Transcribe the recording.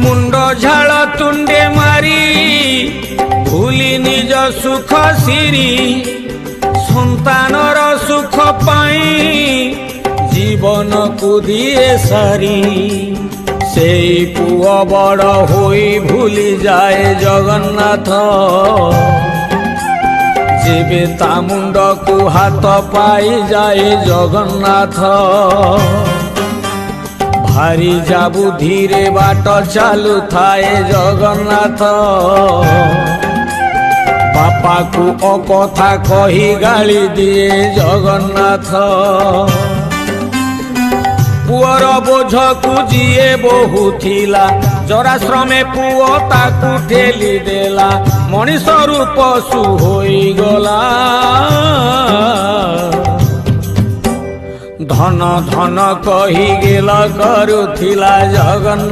मुंड झाल तुंडे मारी भूली निज सुख सिरी संतानर सुख पाई जीवन को दिए सारी से पुआ बड़ होई भूली जाए जगन्नाथ जेबे ता मुंड को हाथ पाई जाए जगन्नाथ भारी जाबू धीरे बाट चालू थाए जगन्नाथ बापा को अकथा कही गाली दिए जगन्नाथ पुअर बोझ को जीए बहु थिला जराश्रमे पुओ ताकू ठेली देला मनीष रूप पशु होई गला धन धन कही गेला करुथिला जगन्नाथ।